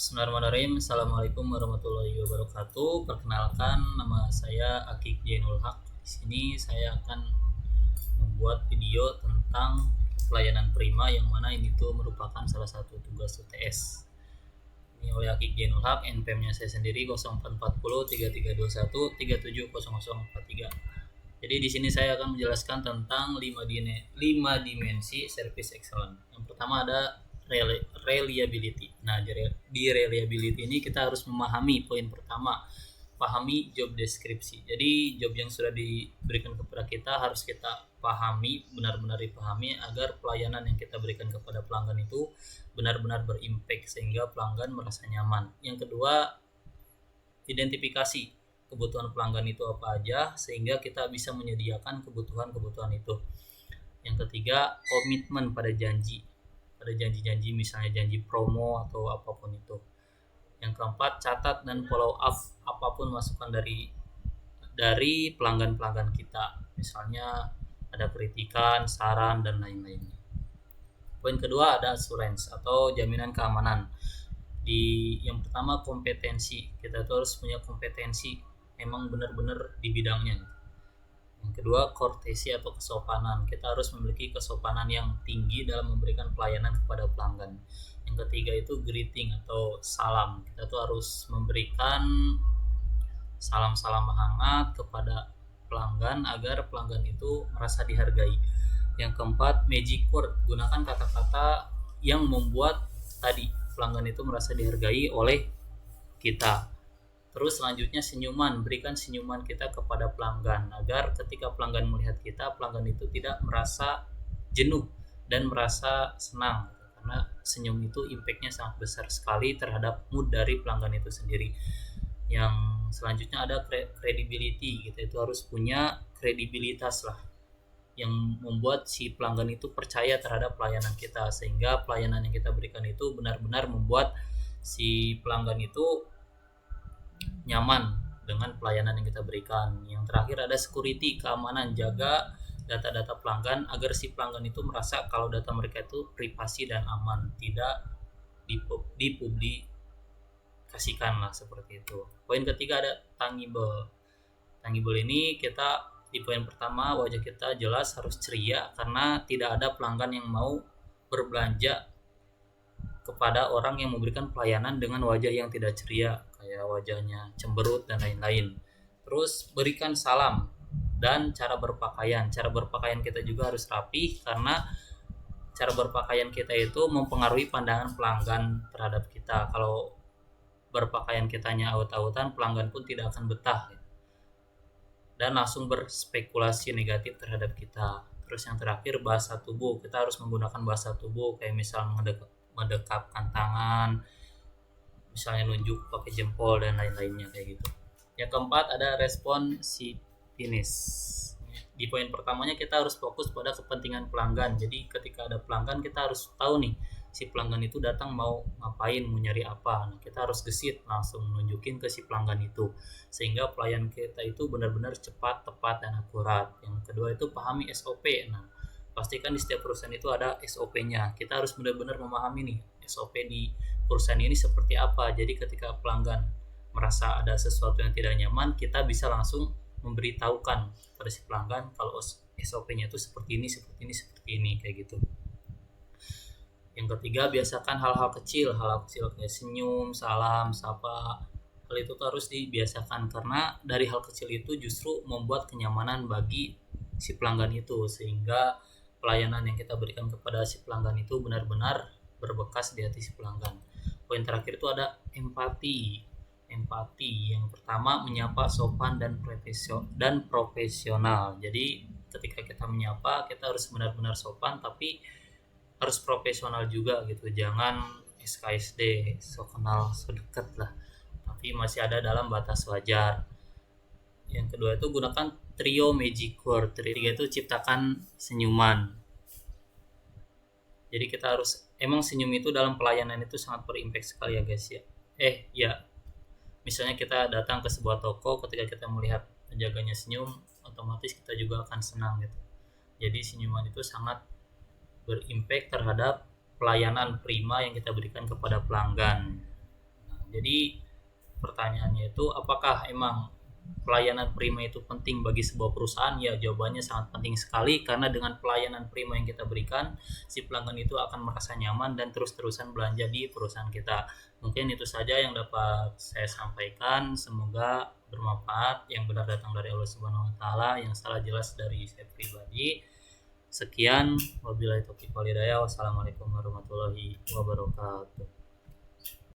Bismillahirrahmanirrahim. Assalamualaikum warahmatullahi wabarakatuh. Perkenalkan, nama saya Akik Jainul Haq. Di sini saya akan membuat video tentang pelayanan prima, yang mana ini tuh merupakan salah satu tugas UTS. Ini oleh Akik Jainul Haq, NPM-nya saya sendiri 0440 3321 370043. Jadi di sini saya akan menjelaskan tentang 5 dimensi service excellence. Yang pertama ada reliability. Nah, di reliability ini kita harus memahami poin pertama, pahami job deskripsi. Jadi job yang sudah diberikan kepada kita harus kita pahami, benar-benar dipahami agar pelayanan yang kita berikan kepada pelanggan itu benar-benar berimpact sehingga pelanggan merasa nyaman. Yang kedua, identifikasi kebutuhan pelanggan itu apa aja sehingga kita bisa menyediakan kebutuhan-kebutuhan itu. Yang ketiga, komitmen pada janji misalnya janji promo atau apapun itu. Yang keempat, catat dan follow up apapun masukan dari pelanggan-pelanggan kita, misalnya ada kritikan, saran, dan lain-lainnya. Poin kedua ada assurance atau jaminan keamanan. Yang pertama, kompetensi. Kita tuh harus punya kompetensi, emang benar-benar di bidangnya. Yang kedua, courtesy atau kesopanan. Kita harus memiliki kesopanan yang tinggi dalam memberikan pelayanan kepada pelanggan. Yang ketiga itu greeting atau salam. Kita tuh harus memberikan salam-salam hangat kepada pelanggan agar pelanggan itu merasa dihargai. Yang keempat, magic word. Gunakan kata-kata yang membuat tadi pelanggan itu merasa dihargai oleh kita. Terus selanjutnya senyuman, berikan senyuman kita kepada pelanggan agar ketika pelanggan melihat kita, pelanggan itu tidak merasa jenuh dan merasa senang, karena senyum itu impactnya sangat besar sekali terhadap mood dari pelanggan itu sendiri. Yang selanjutnya ada credibility. Kita itu harus punya kredibilitas lah, yang membuat si pelanggan itu percaya terhadap pelayanan kita, sehingga pelayanan yang kita berikan itu benar-benar membuat si pelanggan itu nyaman dengan pelayanan yang kita berikan. Yang terakhir ada security, keamanan. Jaga data-data pelanggan agar si pelanggan itu merasa kalau data mereka itu privasi dan aman, tidak dipublikasikan lah, seperti itu. Poin ketiga ada tangible. Tangible ini kita di poin pertama, wajah kita jelas harus ceria, karena tidak ada pelanggan yang mau berbelanja kepada orang yang memberikan pelayanan dengan wajah yang tidak ceria, kayak wajahnya cemberut dan lain-lain. Terus berikan salam dan cara berpakaian. Cara berpakaian kita juga harus rapi, karena cara berpakaian kita itu mempengaruhi pandangan pelanggan terhadap kita. Kalau berpakaian kitanya aut-autan, pelanggan pun tidak akan betah dan langsung berspekulasi negatif terhadap kita. Terus yang terakhir, bahasa tubuh. Kita harus menggunakan bahasa tubuh, kayak misal mendekapkan tangan, misalnya nunjuk pakai jempol dan lain-lainnya kayak gitu. Yang keempat ada responsiveness. Di poin pertamanya kita harus fokus pada kepentingan pelanggan. Jadi ketika ada pelanggan, kita harus tahu nih si pelanggan itu datang mau ngapain, mau nyari apa. Nah, kita harus gesit langsung nunjukin ke si pelanggan itu, sehingga pelayan kita itu benar-benar cepat, tepat, dan akurat. Yang kedua itu pahami SOP. Nah, pastikan di setiap perusahaan itu ada SOP-nya. Kita harus benar-benar memahami nih SOP di perusahaan ini seperti apa. Jadi ketika pelanggan merasa ada sesuatu yang tidak nyaman, kita bisa langsung memberitahukan pada si pelanggan kalau SOP-nya itu seperti ini kayak gitu. Yang ketiga, biasakan hal-hal kecil kayak senyum, salam, sapa. Hal itu harus dibiasakan, karena dari hal kecil itu justru membuat kenyamanan bagi si pelanggan itu, sehingga pelayanan yang kita berikan kepada si pelanggan itu benar-benar berbekas di hati si pelanggan. Poin terakhir itu ada empati. Yang pertama, menyapa sopan dan profesional. Jadi ketika kita menyapa, kita harus benar-benar sopan, tapi harus profesional juga gitu. Jangan SKSD, so kenal so deket lah, tapi masih ada dalam batas wajar. Yang kedua itu gunakan trio magic word. Trio itu ciptakan senyuman. Jadi kita harus, emang senyum itu dalam pelayanan itu sangat berimpact sekali ya guys ya. Misalnya kita datang ke sebuah toko, ketika kita melihat penjaganya senyum, otomatis kita juga akan senang gitu. Jadi senyuman itu sangat berimpact terhadap pelayanan prima yang kita berikan kepada pelanggan. Jadi pertanyaannya itu, apakah emang pelayanan prima itu penting bagi sebuah perusahaan? Ya, jawabannya sangat penting sekali, karena dengan pelayanan prima yang kita berikan, si pelanggan itu akan merasa nyaman dan terus-terusan belanja di perusahaan kita. Mungkin itu saja yang dapat saya sampaikan. Semoga bermanfaat. Yang benar datang dari Allah Subhanahu wa taala, yang salah jelas dari saya pribadi. Sekian, wabillahi taufiq wal hidayah. Wassalamualaikum warahmatullahi wabarakatuh.